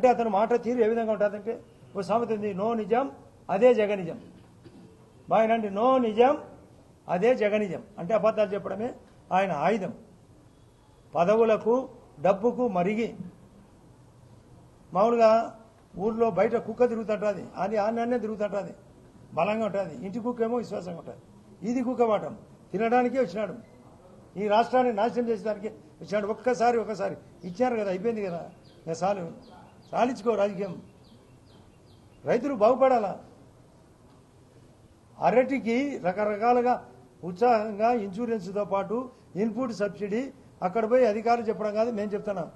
అంటే అతను మాట తీరు ఏ విధంగా ఉంటుందంటే ఓ సామెత ఉంది, నో నిజం అదే జగనిజం. బాగానండి, నో నిజం అదే జగనిజం అంటే అబద్ధాలు చెప్పడమే ఆయన ఆయుధం. పదవులకు డబ్బుకు మరిగి మామూలుగా ఊళ్ళో బయట కుక్క తిరుగుతుంటుంది, అది ఆన్నే తిరుగుతుంటుంది, బలంగా ఉంటుంది. ఇంటి కుక్క ఏమో విశ్వాసంగా ఉంటుంది. ఇది కుక్క వాటం తినడానికే వచ్చినాడు, ఈ రాష్ట్రాన్ని నాశనం చేసేదానికి వచ్చినాడు. ఒకసారి ఇచ్చారు కదా, అయిపోయింది కదా, ఇంకా సాలించుకో రాజకీయం. రైతులు బాగుపడాలా. అరటికి రకరకాలుగా ఉత్సాహంగా ఇన్సూరెన్స్తో పాటు ఇన్పుట్ సబ్సిడీ అక్కడ పోయి అధికారులు చెప్పడం కాదు, మేము చెప్తున్నాం.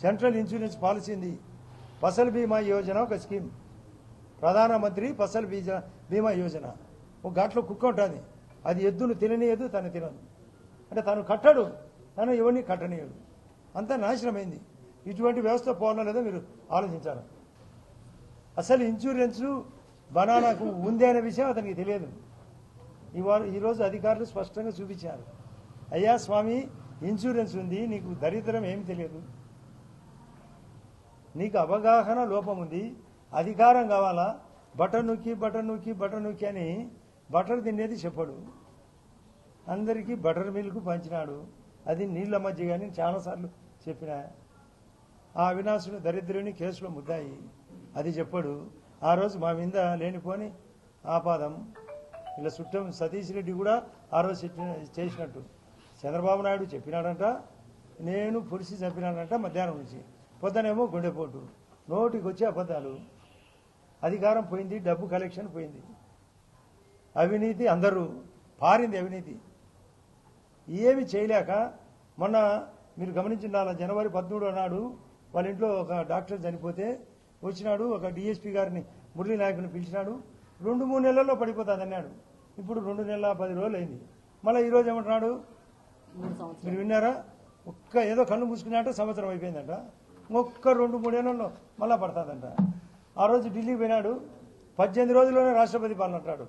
సెంట్రల్ ఇన్సూరెన్స్ పాలసీ ఉంది, ఫసల్ బీమా యోజన ఒక స్కీమ్, ప్రధానమంత్రి ఫసల్ బీమా యోజన. ఒక ఘాట్లో కుక్క ఉంటుంది, అది ఎద్దును తిననీయదు, తను తినదు. అంటే తను కట్టడు, తను ఎవరిని కట్టనీయడు. అంతా నాశనమైంది. ఇటువంటి వ్యవస్థ పోవాలో లేదో మీరు ఆలోచించాలి. అసలు ఇన్సూరెన్సు బనానాకు ఉంది అనే విషయం అతనికి తెలియదు. ఈరోజు అధికారులు స్పష్టంగా చూపించారు, అయ్యా స్వామి ఇన్సూరెన్స్ ఉంది, నీకు దరిద్రం ఏమి తెలియదు, నీకు అవగాహన లోపం ఉంది, అధికారం కావాలా, బటన్ నొక్కి అని బటర్ తినేది చెప్పడు. అందరికీ బటర్ మిల్క్ పంచినాడు, అది నీళ్ల మధ్య కానీ చాలాసార్లు చెప్పిన. ఆ అవినాశుడు దరిద్రుని కేసులో ముద్దాయి, అది చెప్పడు. ఆ రోజు మా మీద లేనిపోని ఆపాదం. ఇలా చుట్టం సతీష్ రెడ్డి కూడా ఆ రోజు చేసినట్టు చంద్రబాబు నాయుడు చెప్పినాడంట, నేను పులిసి చంపినాడంట మధ్యాహ్నం నుంచి. పొద్దునేమో గుండెపోటు, నోటికి వచ్చే అబద్ధాలు. అధికారం పోయింది, డబ్బు కలెక్షన్ పోయింది, అవినీతి అందరూ పారింది. అవినీతి ఏమి చేయలేక మొన్న మీరు గమనించిన జనవరి 13 నాడు వాళ్ళ ఇంట్లో ఒక డాక్టర్ చనిపోతే వచ్చినాడు, ఒక డిఎస్పీ గారిని మురళీ నాయకుని పిలిచినాడు. 2-3 నెలల్లో పడిపోతుంది అన్నాడు. ఇప్పుడు 2 నెలల 10 రోజులు అయింది. మళ్ళీ ఈరోజు ఏమంటున్నాడు, మీరు విన్నారా, ఏదో కన్ను మూసుకున్నాట సంవత్సరం అయిపోయిందంట. 2-3 నెలల్లో మళ్ళా పడుతుందంట. ఆ రోజు ఢిల్లీ పోయినాడు, 18 రోజుల్లోనే రాష్ట్రపతి పాలన అంటాడు.